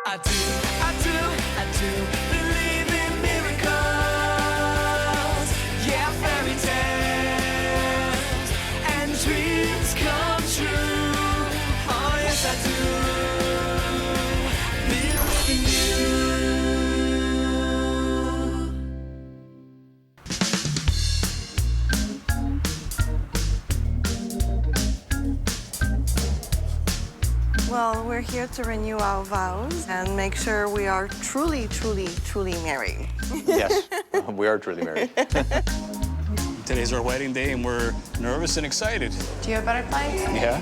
I do, I do, I do believe in miracles. Yeah, fairy tales and dreams come true. Oh, yes, I do believe in Well, we're here to renew our vows and make sure we are truly, truly, truly married. Yes, we are truly married. Today's our wedding day, and we're nervous and excited. Do you have butterflies? Yeah.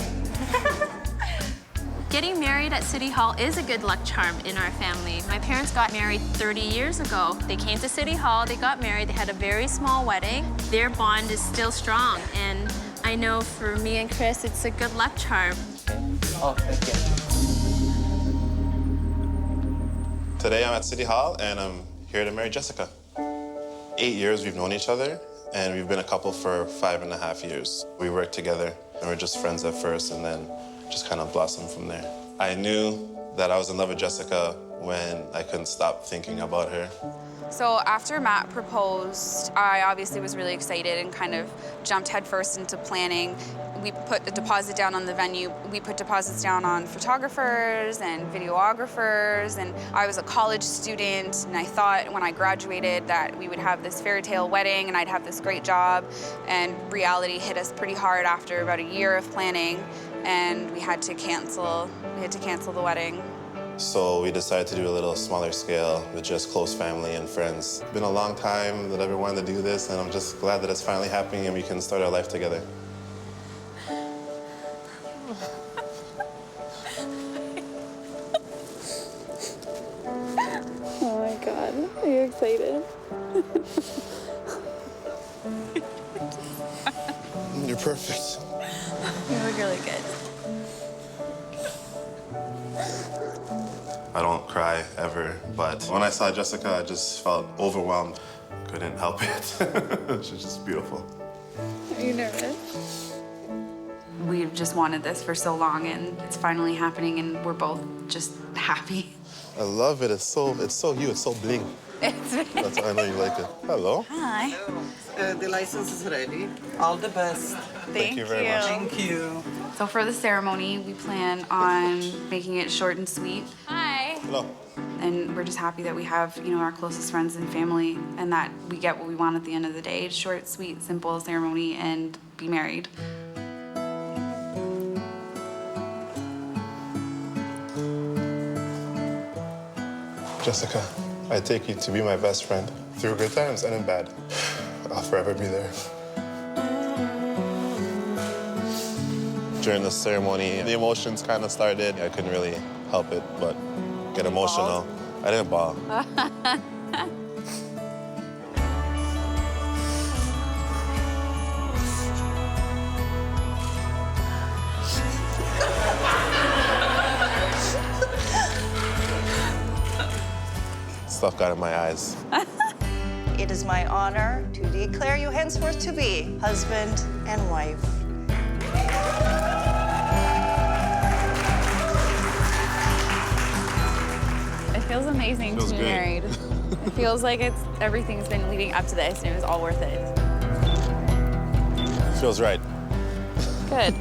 Getting married at City Hall is a good luck charm in our family. My parents got married 30 years ago. They came to City Hall, they got married, they had a very small wedding. Their bond is still strong, and I know for me and Chris, it's a good luck charm. Oh, thank you. Today I'm at City Hall, and I'm here to marry Jessica. 8 years we've known each other, and we've been a couple for 5.5 years. We worked together, and we're just friends at first, and then just kind of blossomed from there. I knew that I was in love with Jessica when I couldn't stop thinking about her. So after Matt proposed, I obviously was really excited and kind of jumped headfirst into planning. We put a deposit down on the venue. We put deposits down on photographers and videographers, and I was a college student, and I thought when I graduated that we would have this fairy tale wedding and I'd have this great job, and reality hit us pretty hard after about a year of planning, and we had to cancel the wedding. So we decided to do a little smaller scale with just close family and friends. It's been a long time that I've been wanting to do this, and I'm just glad that it's finally happening and we can start our life together. Oh my God, are you excited? You're perfect. You look really good. I don't cry ever, but when I saw Jessica, I just felt overwhelmed. Couldn't help it. She's just beautiful. Are you nervous? We've just wanted this for so long, and it's finally happening, and we're both just happy. I love it. It's so you. It's so bling. That's why I know you like it. Hello. Hi. The license is ready. All the best. Thank you very much. Thank you. So for the ceremony, we plan on making it short and sweet. Hi. Hello. And we're just happy that we have, our closest friends and family, and that we get what we want at the end of the day. Short, sweet, simple ceremony, and be married. Jessica, I take you to be my best friend through good times and in bad. I'll forever be there. During the ceremony, the emotions kind of started. I couldn't really help it, but get emotional. I didn't bawl. Stuff got in my eyes. It is my honor to declare you henceforth to be husband and wife. It feels amazing to be married. It feels like everything's been leading up to this, and it was all worth it. Feels right. Good.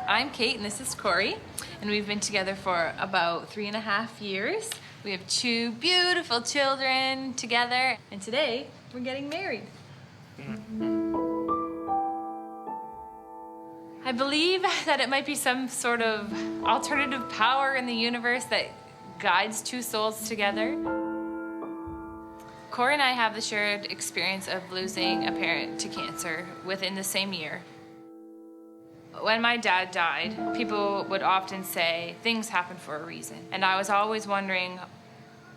I'm Kate, and this is Corey, and we've been together for about 3.5 years. We have 2 beautiful children together, and today we're getting married. I believe that it might be some sort of alternative power in the universe that guides 2 souls together. Corey and I have the shared experience of losing a parent to cancer within the same year. When my dad died, people would often say, things happen for a reason. And I was always wondering,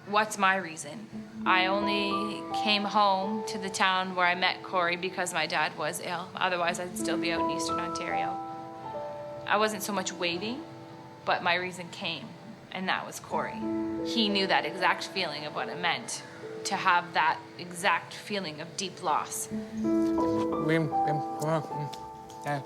what's my reason? I only came home to the town where I met Corey because my dad was ill. Otherwise, I'd still be out in Eastern Ontario. I wasn't so much waiting, but my reason came, and that was Corey. He knew that exact feeling of what it meant to have that exact feeling of deep loss. I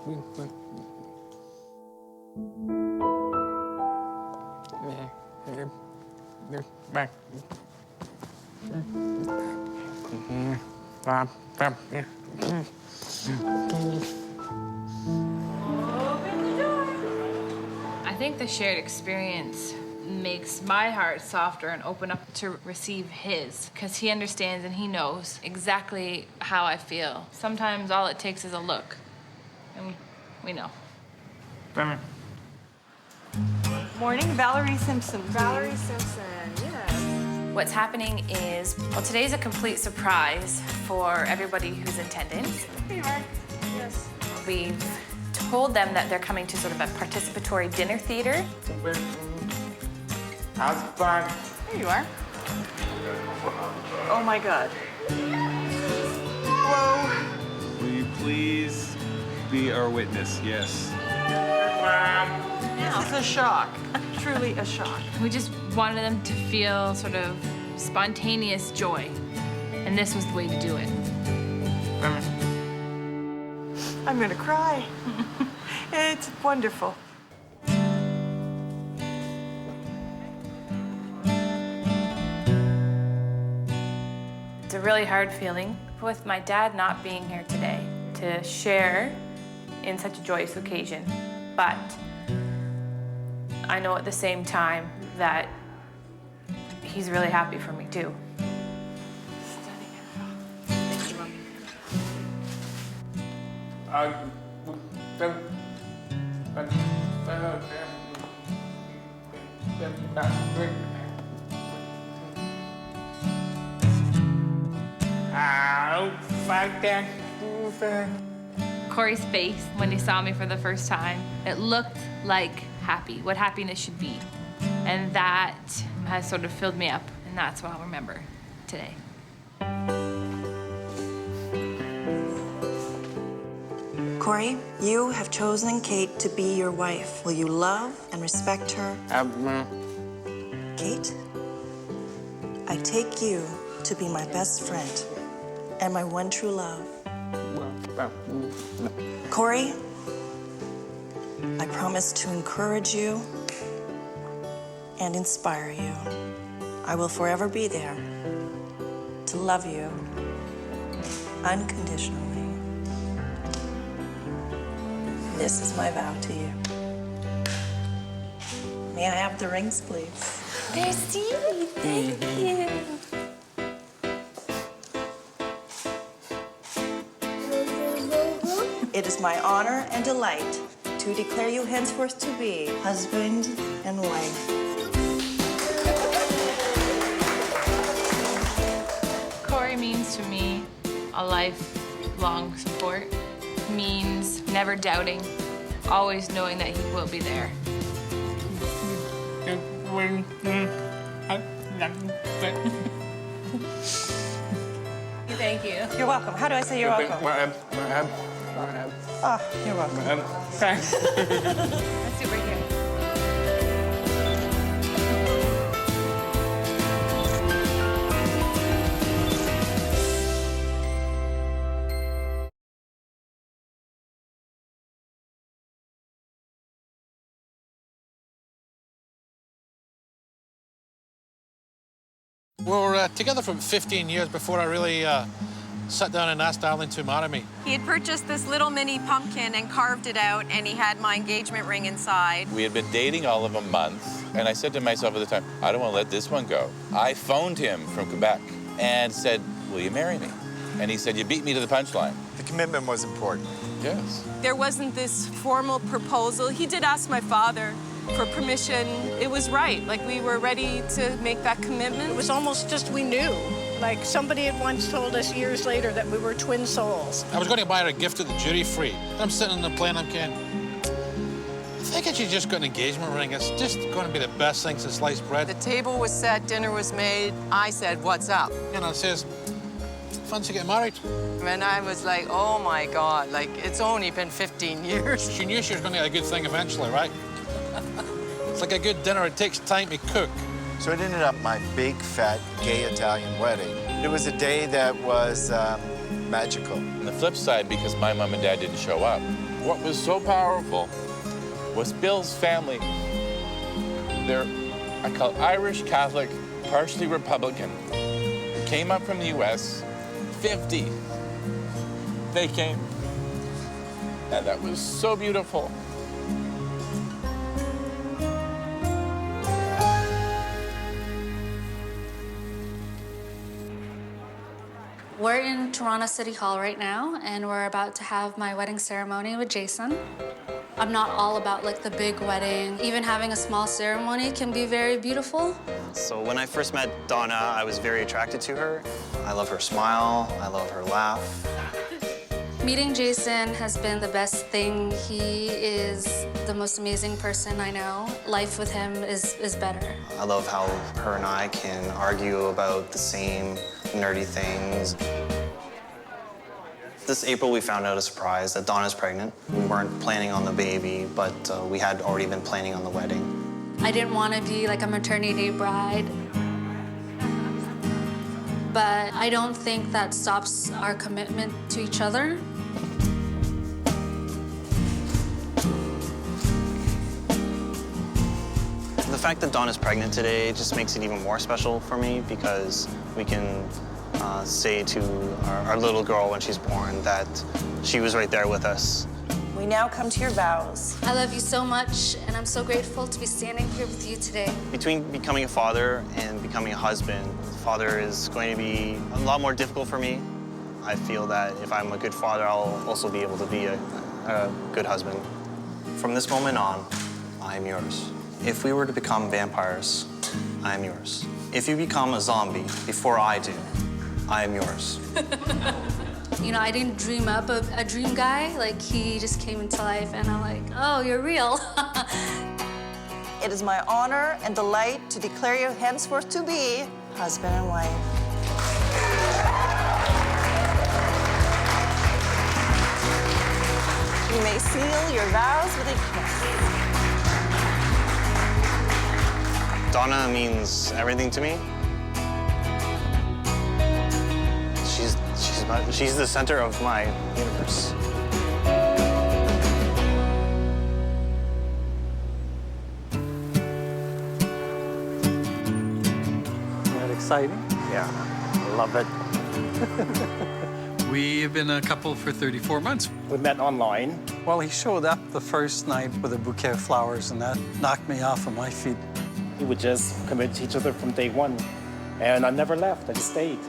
think the shared experience makes my heart softer and open up to receive his, because he understands and he knows exactly how I feel. Sometimes all it takes is a look, and we know. Morning, Valerie Simpson. Valerie Simpson, yes. What's happening is, well, today's a complete surprise for everybody who's attending. Here you are. Yes. We've told them that they're coming to sort of a participatory dinner theater. Here you are. Oh my God. Whoa. Will you please be our witness? Yes. This is a shock. Truly a shock. We just wanted them to feel sort of spontaneous joy, and this was the way to do it. I'm gonna cry. It's wonderful. It's a really hard feeling with my dad not being here today to share in such a joyous occasion. But I know at the same time that he's really happy for me too. Corey's face when he saw me for the first time, it looked like happy, what happiness should be. And that has sort of filled me up, and that's what I'll remember today. Corey, you have chosen Kate to be your wife. Will you love and respect her? Kate, I take you to be my best friend and my one true love. Corey, I promise to encourage you and inspire you. I will forever be there to love you unconditionally. This is my vow to you. May I have the rings, please? Merci, thank you. It is my honor and delight to declare you henceforth to be husband and wife. Corey means to me a lifelong support, means never doubting, always knowing that he will be there. Thank you. You're welcome. How do I say you're welcome? Oh, you're welcome. Let's do right here. We were together for 15 years before I really sat down and asked Darlene to marry me. He had purchased this little mini pumpkin and carved it out, and he had my engagement ring inside. We had been dating all of a month, and I said to myself at the time, I don't want to let this one go. I phoned him from Quebec and said, will you marry me? And he said, you beat me to the punchline. The commitment was important. Yes. There wasn't this formal proposal. He did ask my father for permission. It was right. Like, we were ready to make that commitment. It was almost just we knew. Like, somebody had once told us years later that we were twin souls. I was going to buy her a gift at the duty free. I'm sitting on the plane, I'm going, I think I should just got an engagement ring. It's just going to be the best thing since sliced bread. The table was set, dinner was made. I said, what's up? And I says, fancy getting married. And I was like, oh my God, like, it's only been 15 years. She knew she was going to get a good thing eventually, right? It's like a good dinner, it takes time to cook. So it ended up my big, fat, gay Italian wedding. It was a day that was magical. On the flip side, because my mom and dad didn't show up, what was so powerful was Bill's family. They're, I call it Irish Catholic, partially Republican. Came up from the US, 50. They came. And that was so beautiful. We're in Toronto City Hall right now, and we're about to have my wedding ceremony with Jason. I'm not all about like the big wedding. Even having a small ceremony can be very beautiful. So when I first met Donna, I was very attracted to her. I love her smile, I love her laugh. Meeting Jason has been the best thing. He is the most amazing person I know. Life with him is better. I love how her and I can argue about the same nerdy things. This April, we found out a surprise that Donna's pregnant. We weren't planning on the baby, but we had already been planning on the wedding. I didn't want to be like a maternity bride, but I don't think that stops our commitment to each other. The fact that Donna's pregnant today just makes it even more special for me because we can say to our little girl when she's born that she was right there with us. We now come to your vows. I love you so much, and I'm so grateful to be standing here with you today. Between becoming a father and becoming a husband, father is going to be a lot more difficult for me. I feel that if I'm a good father, I'll also be able to be a good husband. From this moment on, I am yours. If we were to become vampires, I am yours. If you become a zombie before I do, I am yours. You know, I didn't dream up a dream guy. Like, he just came into life, and I'm like, oh, you're real. It is my honor and delight to declare you henceforth to be husband and wife. You may seal your vows with a kiss. Donna means everything to me. She's the center of my universe. Isn't that exciting? Yeah, I love it. We've been a couple for 34 months. We met online. Well, he showed up the first night with a bouquet of flowers, and that knocked me off of my feet. We would just commit to each other from day one. And I never left, I just stayed.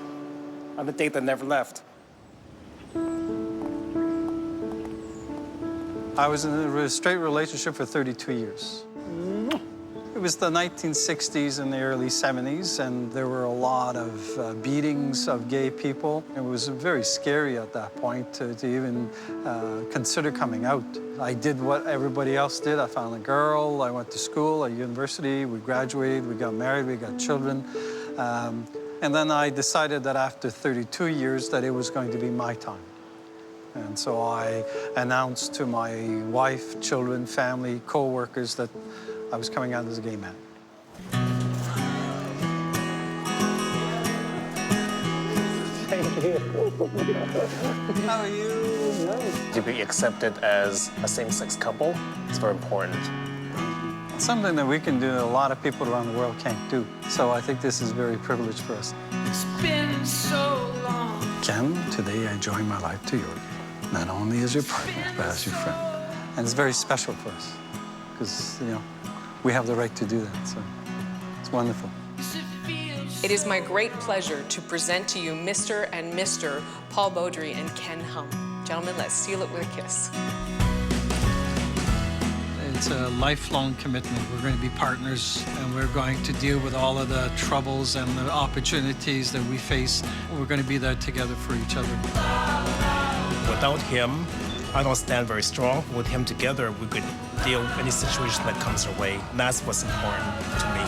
On the date that never left. I was in a straight relationship for 32 years. It was the 1960s and the early 70s, and there were a lot of beatings of gay people. It was very scary at that point to even consider coming out. I did what everybody else did. I found a girl, I went to school, at university, we graduated, we got married, we got children. And then I decided that after 32 years that it was going to be my time. And so I announced to my wife, children, family, co-workers that I was coming out as a gay man. Thank you. How are you? To be accepted as a same-sex couple is very important. It's something that we can do that a lot of people around the world can't do. So I think this is very privileged for us. It's been so long. Jen, today I join my life to yours, not only as your partner, but as your friend. And it's very special for us because, you know, we have the right to do that, so it's wonderful. It is my great pleasure to present to you Mr. and Mr. Paul Beaudry and Ken Hum. Gentlemen, let's seal it with a kiss. It's a lifelong commitment. We're going to be partners, and we're going to deal with all of the troubles and the opportunities that we face. We're going to be there together for each other. Without him, I don't stand very strong. With him together, we could deal with any situation that comes our way. And that's what's important to me.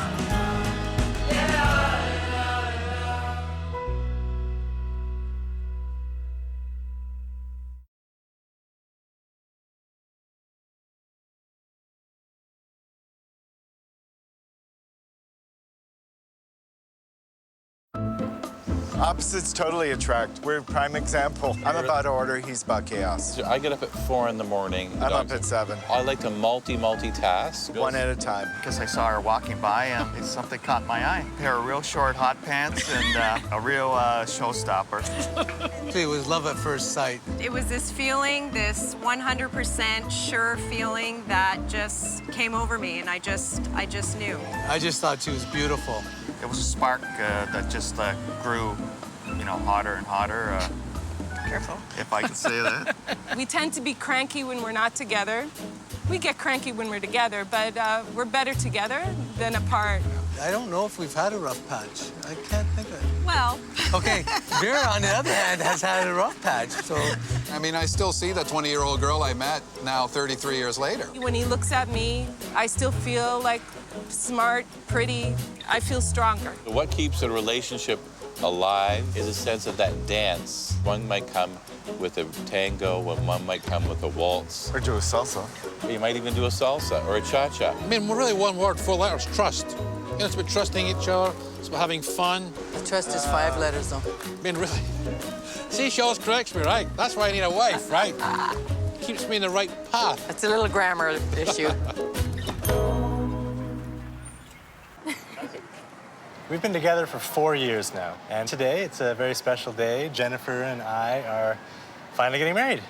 Opposites totally attract. We're a prime example. I'm about order, he's about chaos. I get up at 4 in the morning. I'm up at 7. I like to multitask. One at a time. Because I saw her walking by and something caught my eye. A pair of real short hot pants and a real showstopper. It was love at first sight. It was this feeling, this 100% sure feeling that just came over me, and I just knew. I just thought she was beautiful. It was a spark that just grew, you know, hotter and hotter. Careful. If I can say that. We tend to be cranky when we're not together. We get cranky when we're together, but we're better together than apart. I don't know if we've had a rough patch. I can't think of it. Well. Okay, Vera, on the other hand, has had a rough patch, so. I mean, I still see the 20-year-old girl I met now 33 years later. When he looks at me, I still feel like smart, pretty. I feel stronger. What keeps a relationship alive is a sense of that dance. One might come with a tango, and one might come with a waltz. Or do a salsa. Or you might even do a salsa or a cha-cha. I mean, really one word, 4 letters, trust. You know, it's about trusting each other, it's about having fun. Trust is 5 letters, though. I mean, really. Seashells corrects me, right? That's why I need a wife, right? Keeps me in the right path. It's a little grammar issue. We've been together for 4 years now, and today it's a very special day. Jennifer and I are finally getting married.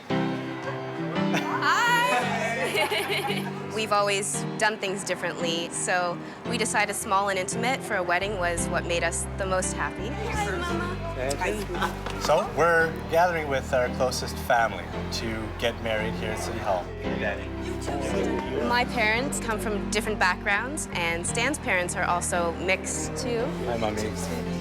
We've always done things differently, so we decided small and intimate for a wedding was what made us the most happy. So we're gathering with our closest family to get married here at City Hall. Hey, Daddy. My parents come from different backgrounds, and Stan's parents are also mixed too. Hi, Mommy.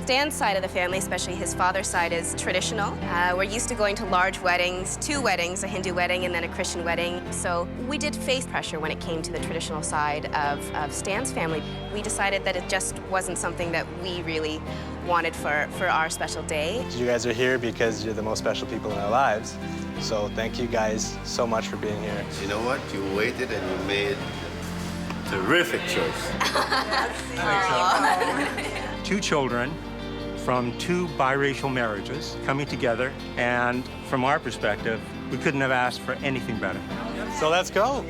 Stan's side of the family, especially his father's side, is traditional. We're used to going to large weddings, 2 weddings, a Hindu wedding and then a Christian wedding. So we did face pressure when it came to the traditional side of Stan's family. We decided that it just wasn't something that we really wanted for our special day. You guys are here because you're the most special people in our lives. So thank you guys so much for being here. You know what? You waited and you made a terrific choice. 2 children from 2 biracial marriages coming together, and from our perspective, we couldn't have asked for anything better. So let's go.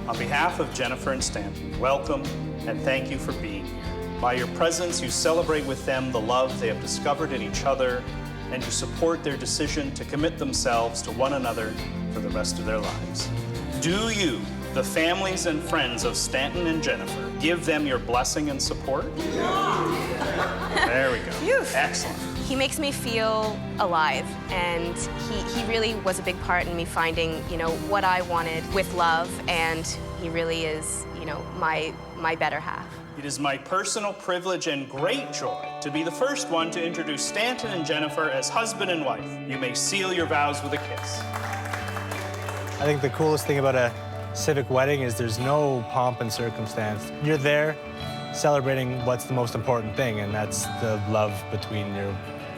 On behalf of Jennifer and Stanton, welcome and thank you for being here. By your presence, you celebrate with them the love they have discovered in each other, and you support their decision to commit themselves to one another for the rest of their lives. Do you, the families and friends of Stanton and Jennifer, give them your blessing and support? There we go. Phew. Excellent. He makes me feel alive, and he really was a big part in me finding, you know, what I wanted with love, and he really is, you know, my better half. It is my personal privilege and great joy to be the first one to introduce Stanton and Jennifer as husband and wife. You may seal your vows with a kiss. I think the coolest thing about a civic wedding is there's no pomp and circumstance. You're there celebrating what's the most important thing, and that's the love between your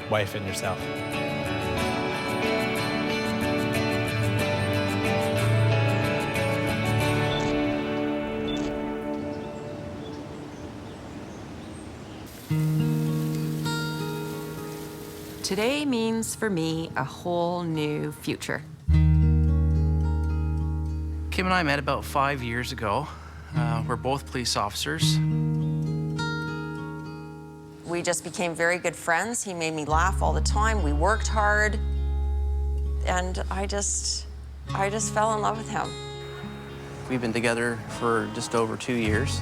wife and yourself. Today means for me a whole new future. Kim and I met about 5 years ago. We're both police officers. We just became very good friends. He made me laugh all the time. We worked hard. And I just fell in love with him. We've been together for just over 2 years.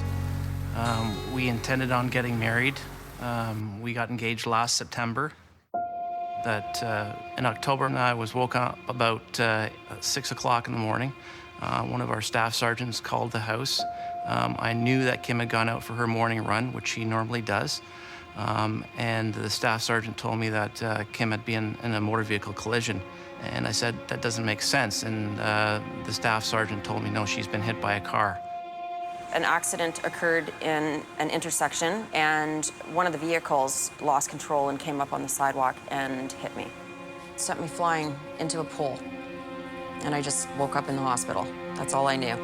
We intended on getting married. We got engaged last September. In October, I was woken up about 6 o'clock in the morning. One of our staff sergeants called the house. I knew that Kim had gone out for her morning run, which she normally does. And the staff sergeant told me that Kim had been in a motor vehicle collision. And I said, that doesn't make sense. And the staff sergeant told me, no, she's been hit by a car. An accident occurred in an intersection, and one of the vehicles lost control and came up on the sidewalk and hit me. It sent me flying into a pole, and I just woke up in the hospital. That's all I knew.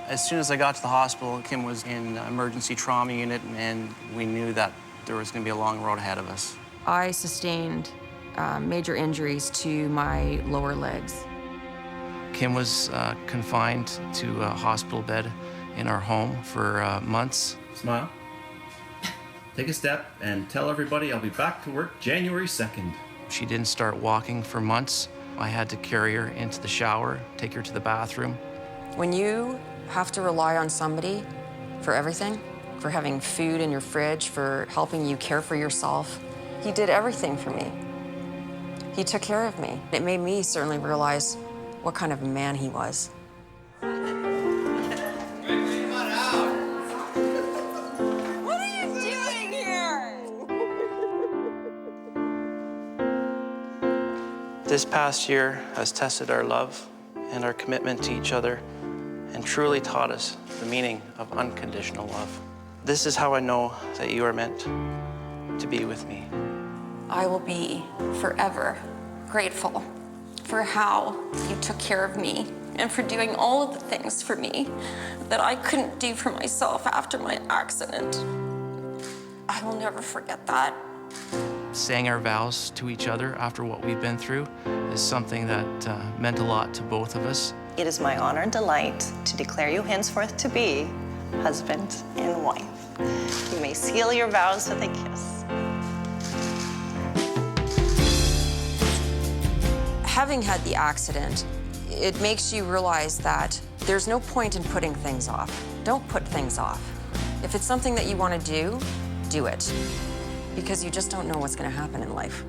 As soon as I got to the hospital, Kim was in emergency trauma unit, and we knew that there was going to be a long road ahead of us. I sustained major injuries to my lower legs. Kim was confined to a hospital bed in our home for months. Smile. Take a step and tell everybody I'll be back to work January 2nd. She didn't start walking for months. I had to carry her into the shower, take her to the bathroom. When you have to rely on somebody for everything, for having food in your fridge, for helping you care for yourself, he did everything for me. He took care of me. It made me certainly realize what kind of man he was. What are you doing here? This past year has tested our love and our commitment to each other and truly taught us the meaning of unconditional love. This is how I know that you are meant to be with me. I will be forever grateful for how you took care of me and for doing all of the things for me that I couldn't do for myself after my accident. I will never forget that. Saying our vows to each other after what we've been through is something that meant a lot to both of us. It is my honor and delight to declare you henceforth to be husband and wife. You may seal your vows with a kiss. Having had the accident, it makes you realize that there's no point in putting things off. Don't put things off. If it's something that you want to do, do it. Because you just don't know what's going to happen in life.